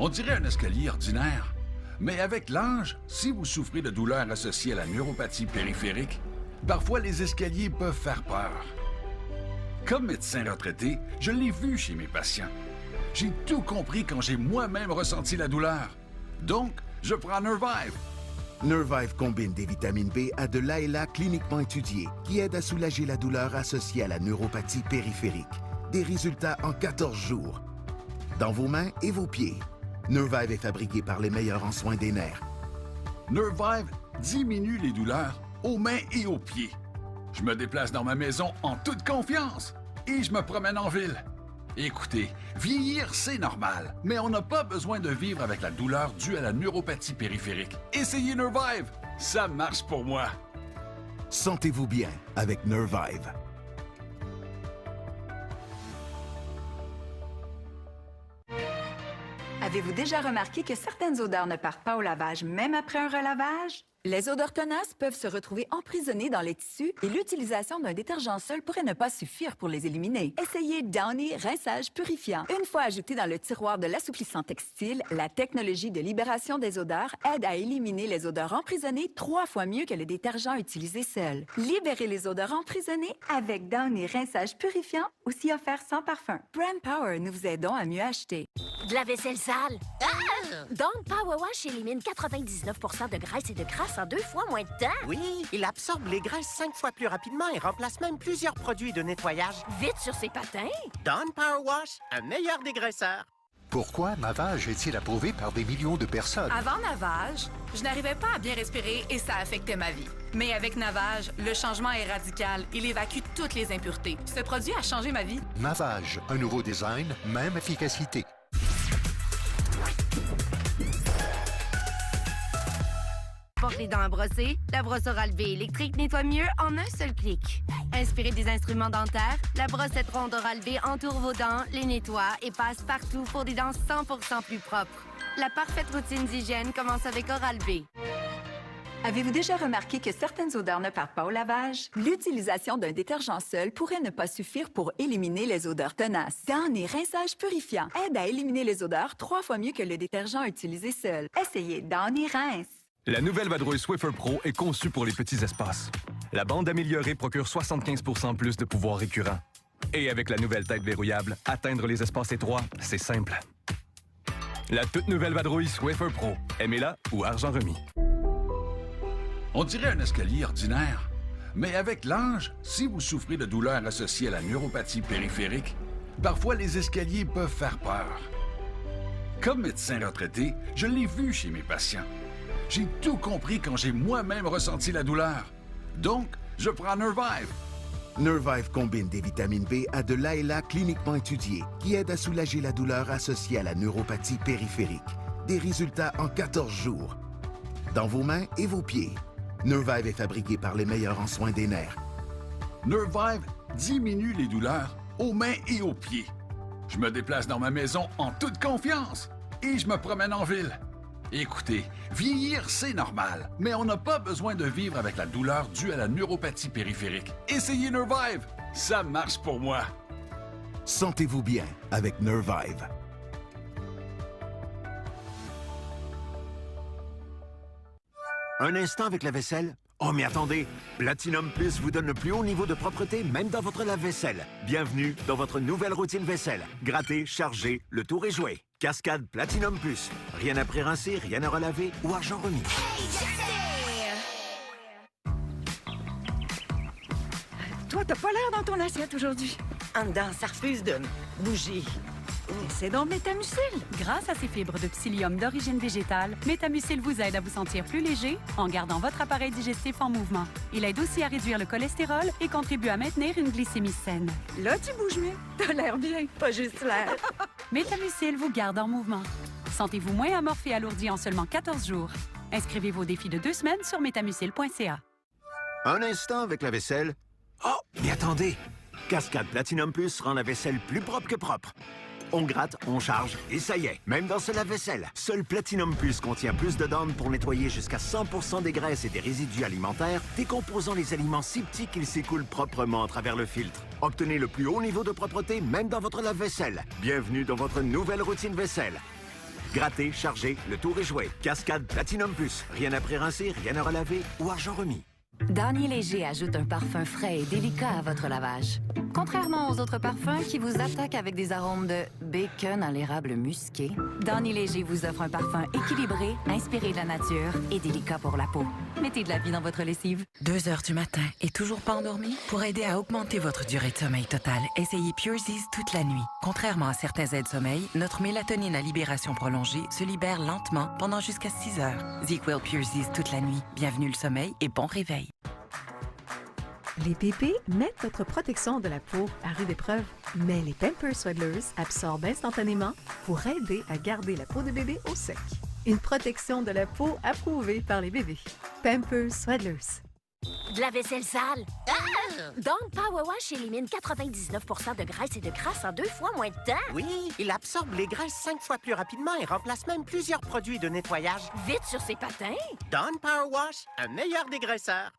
On dirait un escalier ordinaire. Mais avec l'ange, si vous souffrez de douleurs associées à la neuropathie périphérique, parfois les escaliers peuvent faire peur. Comme médecin retraité, je l'ai vu chez mes patients. J'ai tout compris quand j'ai moi-même ressenti la douleur. Donc, je prends Nervive. Nervive combine des vitamines B à de l'ALA cliniquement étudié qui aide à soulager la douleur associée à la neuropathie périphérique. Des résultats en 14 jours. Dans vos mains et vos pieds. Nervive est fabriqué par les meilleurs en soins des nerfs. Nervive diminue les douleurs aux mains et aux pieds. Je me déplace dans ma maison en toute confiance et je me promène en ville. Écoutez, vieillir, c'est normal, mais on n'a pas besoin de vivre avec la douleur due à la neuropathie périphérique. Essayez Nervive, ça marche pour moi. Sentez-vous bien avec Nervive. Avez-vous déjà remarqué que certaines odeurs ne partent pas au lavage même après un relavage? Les odeurs tenaces peuvent se retrouver emprisonnées dans les tissus et l'utilisation d'un détergent seul pourrait ne pas suffire pour les éliminer. Essayez Downy rinçage purifiant. Une fois ajouté dans le tiroir de l'assouplissant textile, la technologie de libération des odeurs aide à éliminer les odeurs emprisonnées 3 fois mieux que le détergent utilisé seul. Libérez les odeurs emprisonnées avec Downy rinçage purifiant, aussi offert sans parfum. Brand Power, nous vous aidons à mieux acheter. De la vaisselle sale. Dawn Power Wash élimine 99 de graisse et de crasse en 2 fois moins de temps. Oui, il absorbe les graisses 5 fois plus rapidement et remplace même plusieurs produits de nettoyage. Vite sur ses patins. Dawn Power Wash, un meilleur dégraisseur. Pourquoi Navage est-il approuvé par des millions de personnes? Avant Navage, je n'arrivais pas à bien respirer et ça affectait ma vie. Mais avec Navage, le changement est radical. Il évacue toutes les impuretés. Ce produit a changé ma vie. Navage, un nouveau design, même efficacité. Pour les dents à brosser, la brosse Oral-B électrique nettoie mieux en un seul clic. Inspirée des instruments dentaires, la brossette ronde Oral-B entoure vos dents, les nettoie et passe partout pour des dents 100% plus propres. La parfaite routine d'hygiène commence avec Oral-B. Avez-vous déjà remarqué que certaines odeurs ne partent pas au lavage? L'utilisation d'un détergent seul pourrait ne pas suffire pour éliminer les odeurs tenaces. Downy rinçage purifiant aide à éliminer les odeurs 3 fois mieux que le détergent utilisé seul. Essayez Downy rince. La nouvelle vadrouille Swiffer Pro est conçue pour les petits espaces. La bande améliorée procure 75 % plus de pouvoir récurrent. Et avec la nouvelle tête verrouillable, atteindre les espaces étroits, c'est simple. La toute nouvelle vadrouille Swiffer Pro. Aimez-la ou argent remis. On dirait un escalier ordinaire. Mais avec l'ange, si vous souffrez de douleurs associées à la neuropathie périphérique, parfois les escaliers peuvent faire peur. Comme médecin retraité, je l'ai vu chez mes patients. J'ai tout compris quand j'ai moi-même ressenti la douleur. Donc, je prends Nervive. Nervive combine des vitamines B à de l'ALA cliniquement étudié qui aide à soulager la douleur associée à la neuropathie périphérique. Des résultats en 14 jours. Dans vos mains et vos pieds. Nervive est fabriqué par les meilleurs en soins des nerfs. Nervive diminue les douleurs aux mains et aux pieds. Je me déplace dans ma maison en toute confiance et je me promène en ville. Écoutez, vieillir, c'est normal, mais on n'a pas besoin de vivre avec la douleur due à la neuropathie périphérique. Essayez Nervive, ça marche pour moi. Sentez-vous bien avec Nervive. Un instant avec la vaisselle? Oh, mais attendez! Platinum Plus vous donne le plus haut niveau de propreté, même dans votre lave-vaisselle. Bienvenue dans votre nouvelle routine vaisselle. Gratter, charger, le tour est joué. Cascade Platinum Plus. Rien à pré-rincer, rien à relaver ou argent remis. Toi, t'as pas l'air dans ton assiette aujourd'hui. En dedans, ça refuse de bouger. C'est donc Métamucil. Grâce à ses fibres de psyllium d'origine végétale, Métamucil vous aide à vous sentir plus léger en gardant votre appareil digestif en mouvement. Il aide aussi à réduire le cholestérol et contribue à maintenir une glycémie saine. Là, tu bouges mieux. T'as l'air bien, pas juste l'air. Métamucil vous garde en mouvement. Sentez-vous moins amorphe et alourdi en seulement 14 jours. Inscrivez-vous au défi de 2 semaines sur métamucil.ca. Un instant avec la vaisselle. Oh, mais attendez! Cascade Platinum Plus rend la vaisselle plus propre que propre. On gratte, on charge, et ça y est, même dans ce lave-vaisselle. Seul Platinum Plus contient plus de Dawn pour nettoyer jusqu'à 100% des graisses et des résidus alimentaires, décomposant les aliments si petits qu'ils s'écoulent proprement à travers le filtre. Obtenez le plus haut niveau de propreté, même dans votre lave-vaisselle. Bienvenue dans votre nouvelle routine vaisselle. Gratter, charger, le tour est joué. Cascade Platinum Plus. Rien à pré-rincer, rien à relaver ou argent remis. Dany Léger ajoute un parfum frais et délicat à votre lavage. Contrairement aux autres parfums qui vous attaquent avec des arômes de bacon à l'érable musqué, Dany Léger vous offre un parfum équilibré, inspiré de la nature et délicat pour la peau. Mettez de la vie dans votre lessive. 2 heures du matin et toujours pas endormi? Pour aider à augmenter votre durée de sommeil totale, essayez Pure Z's toute la nuit. Contrairement à certains aides-sommeil, notre mélatonine à libération prolongée se libère lentement pendant jusqu'à 6 heures. ZzzQuil Pure Z's toute la nuit. Bienvenue le sommeil et bon réveil. Les pépés mettent votre protection de la peau à rude épreuve, mais les Pampers Swaddlers absorbent instantanément pour aider à garder la peau de bébé au sec. Une protection de la peau approuvée par les bébés. Pampers Swaddlers. De la vaisselle sale? Dawn Power Wash élimine 99% de graisse et de crasse en 2 fois moins de temps. Oui, il absorbe les graisses 5 fois plus rapidement et remplace même plusieurs produits de nettoyage. Vite sur ses patins. Dawn Power Wash, un meilleur dégraisseur.